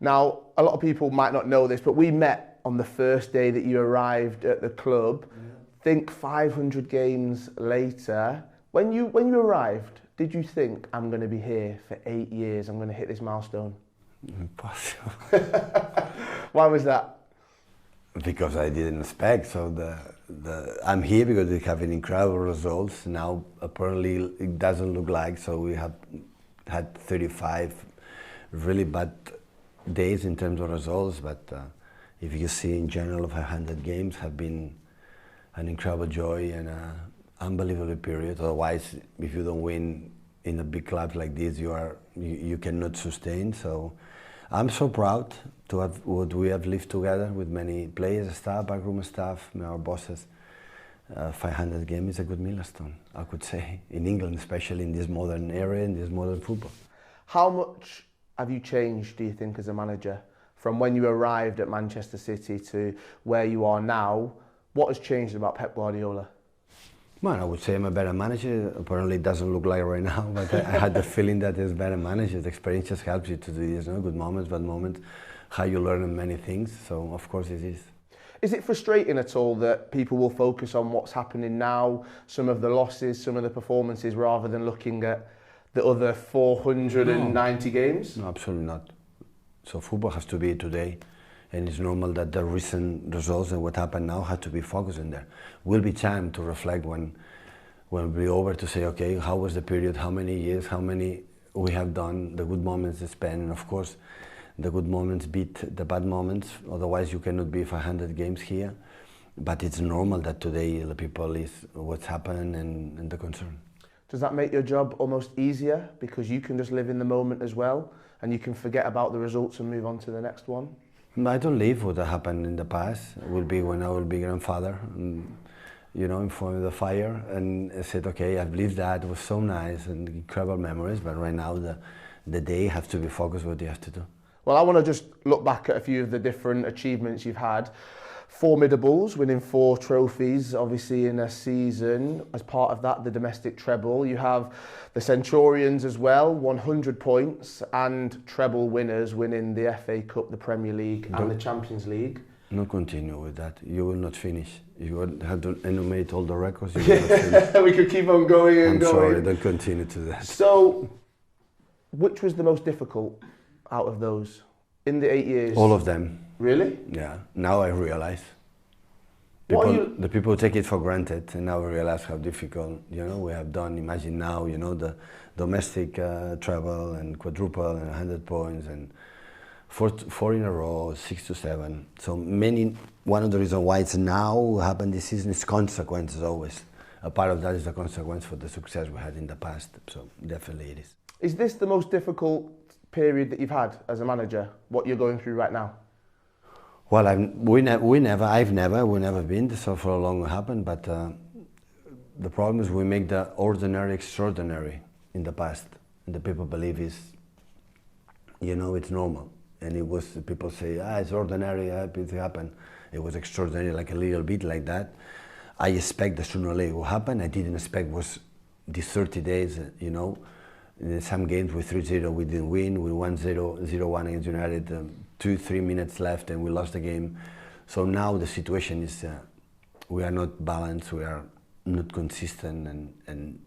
Now, a lot of people might not know this, but we met on the first day that you arrived at the club. Think 500 games later. When you arrived, did you think, I'm going to be here for 8 years, I'm going to hit this milestone? Impossible. Why was that? Because I didn't expect. So I'm here because we have incredible results. Now apparently it doesn't look like. So we have had 35 really bad days in terms of results. But if you see in general, 500 games have been an incredible joy and an unbelievable period. Otherwise, if you don't win in a big club like this, you cannot sustain. So I'm so proud to have what we have lived together with many players, staff, backroom staff, our bosses. 500 games is a good milestone, I could say, in England, especially in this modern era, in this modern football. How much have you changed, do you think, as a manager, from when you arrived at Manchester City to where you are now? What has changed about Pep Guardiola? Well, I would say I'm a better manager. Apparently it doesn't look like right now, but I had the feeling that he's a better manager. The experience just helps you to do this, good moments, bad moments, how you learn many things. So, of course, it is. Is it frustrating at all that people will focus on what's happening now, some of the losses, some of the performances, rather than looking at the other 490 games? No, absolutely not. So football has to be today. And it's normal that the recent results and what happened now have to be focused in there. Will be time to reflect when we're over to say, okay, how was the period, how many years, how many we have done, the good moments to spend, and of course, the good moments beat the bad moments. Otherwise, you cannot be 500 games here. But it's normal that today the people is what's happened and the concern. Does that make your job almost easier because you can just live in the moment as well, and you can forget about the results and move on to the next one? I don't live what happened in the past. It will be when I will be grandfather, and, in front of the fire, and I said, okay, I've lived that. It was so nice and incredible memories. But right now, the day has to be focused what you have to do. Well, I want to just look back at a few of the different achievements you've had. Formidables, winning 4 trophies, obviously, in a season. As part of that, the domestic treble. You have the Centurions as well, 100 points, and treble winners, winning the FA Cup, the Premier League, and the Champions League. No, continue with that. You will not finish. You have to enumerate all the records. You will not finish. We could keep on going and going. I'm sorry, don't continue to that. So, which was the most difficult out of those in the 8 years? All of them. Really? Yeah, now I realize. The people take it for granted, and now I realize how difficult, we have done. Imagine now, the domestic treble and quadruple and 100 points and four in a row, 6 to 7. So one of the reasons why it's now happened this season is consequences always. A part of that is the consequence for the success we had in the past. So definitely it is. Is this the most difficult period that you've had as a manager, what you're going through right now? Well, we've never been, so for a long happened, but the problem is we make the ordinary extraordinary in the past, and the people believe it's normal. And it was, people say, it's ordinary, it happened. It was extraordinary, like a little bit like that. I expect that sooner or later it will happen. I didn't expect was these 30 days, In some games with 3-0 we didn't win, we won 0-1 against United, 2-3 minutes left and we lost the game. So now the situation is we are not balanced, we are not consistent, and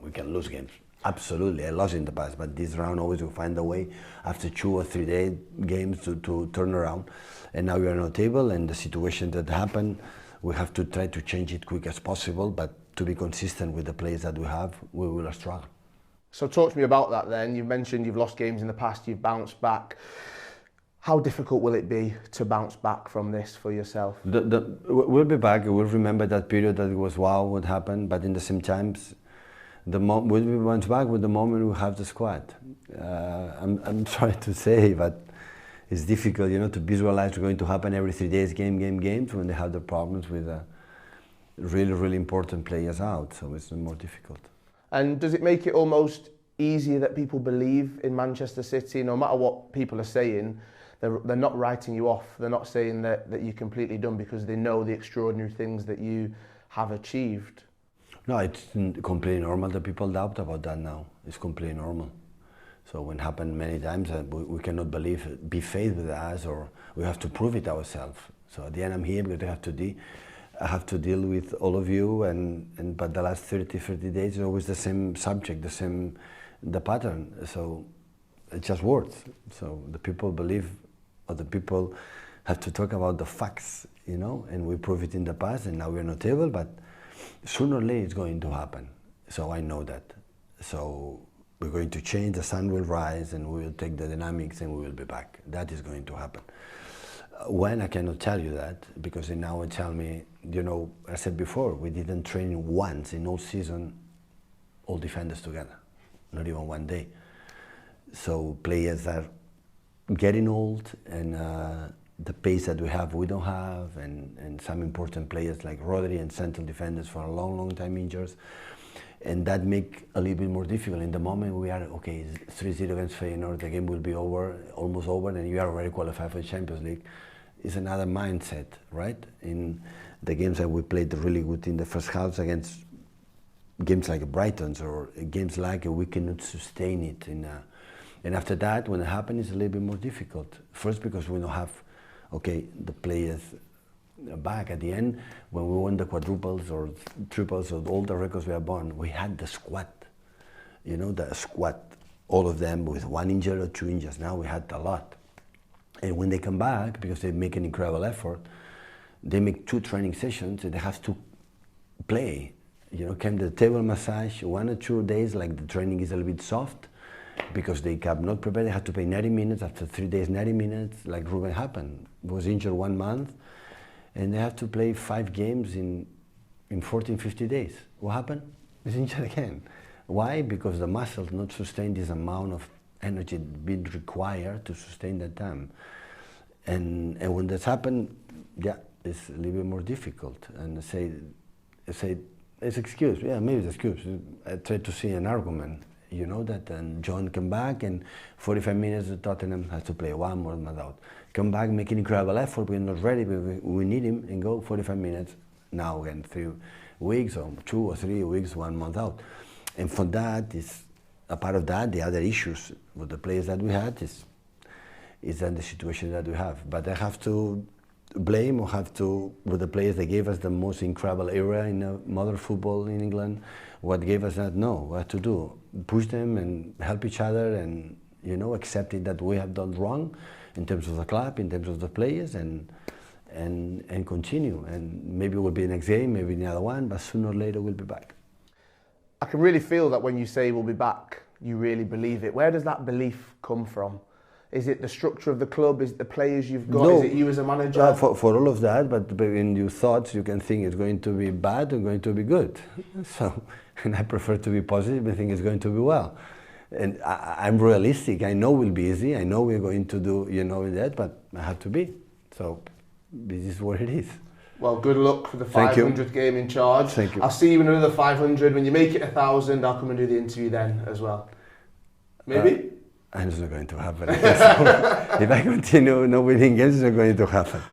we can lose games. Absolutely, I lost in the past, but this round always we find a way after 2 or 3 games to turn around. And now we are on the table, and the situation that happened, we have to try to change it quick as possible, but to be consistent with the players that we have, we will struggle. So talk to me about that then. You've mentioned you've lost games in the past, you've bounced back. How difficult will it be to bounce back from this for yourself? We'll be back, we'll remember that period that it was wow, what happened, but in the same times, we'll be bounce back with the moment we have the squad. I'm sorry to say, but it's difficult, to visualize what's going to happen every 3 days, games, when they have the problems with really, really important players out, so it's more difficult. And does it make it almost easier that people believe in Manchester City, no matter what people are saying, they're not writing you off, they're not saying that you're completely done because they know the extraordinary things that you have achieved? No, it's completely normal that people doubt about that now. It's completely normal. So when happened many times, we cannot be faith with us, or we have to prove it ourselves. So at the end, I'm here because I have to deal with all of you, but the last 30 days is always the same subject, the pattern. So it's just words. So the people believe, or the people have to talk about the facts, and we prove it in the past, and now we're not able, but sooner or later it's going to happen. So I know that. So we're going to change, the sun will rise, and we will take the dynamics, and we will be back. That is going to happen. When, I cannot tell you that, because they now tell me, I said before, we didn't train once in all season, all defenders together, not even one day. So players are getting old, and the pace that we don't have, and some important players like Rodri and central defenders for a long time injured, and that make a little bit more difficult. In the moment we are, okay, 3-0 against Feyenoord, the game will be over, almost over, and you are already qualified for the Champions League. It's another mindset, right? In the games that we played really good in the first half against games like Brighton's, or games like we cannot sustain it. And after that, when it happens, it's a little bit more difficult. First, because we don't have, the players back. At the end, when we won the quadruples or triples or all the records we have won, we had the squad. The squad, all of them with one injury or two injuries. Now we had a lot. And when they come back, because they make an incredible effort, they make 2 training sessions, and they have to play. Came the table massage 1 or 2 days, like the training is a little bit soft, because they come not prepared. They have to play 90 minutes, after 3 days 90 minutes, like Ruben happened. Was injured 1 month, and they have to play 5 games in 14, 50 days. What happened? He's injured again. Why? Because the muscles not sustain this amount of energy being required to sustain that time. And when that's happened, it's a little bit more difficult. And I say it's excuse. Yeah, maybe it's excuse. I try to see an argument. That, and John come back, and 45 minutes Tottenham has to play 1 more month out. Come back, make an incredible effort, we're not ready, we need him, and go 45 minutes now again, 3 weeks or 2 or 3 weeks, 1 month out. And for that, is a part of that, the other issues with the players that we had is then the situation that we have. But I have to blame, with the players that gave us the most incredible era in modern football in England. What gave us that? No, what to do? Push them and help each other, and accepting that we have done wrong in terms of the club, in terms of the players, and continue. And maybe it will be the next game, maybe the other one, but sooner or later we'll be back. I can really feel that when you say we'll be back, you really believe it. Where does that belief come from? Is it the structure of the club? Is it the players you've got? No, is it you as a manager? For all of that, but in your thoughts you can think it's going to be bad or going to be good. So, and I prefer to be positive and think it's going to be well. And I'm realistic. I know we'll be easy. I know we're going to do, that, but I have to be. So this is what it is. Well, good luck for the 500th game in charge. Thank you. I'll see you in another 500. When you make it 1,000, I'll come and do the interview then as well. Maybe? And it's not going to happen. If I continue not winning games, it's not going to happen.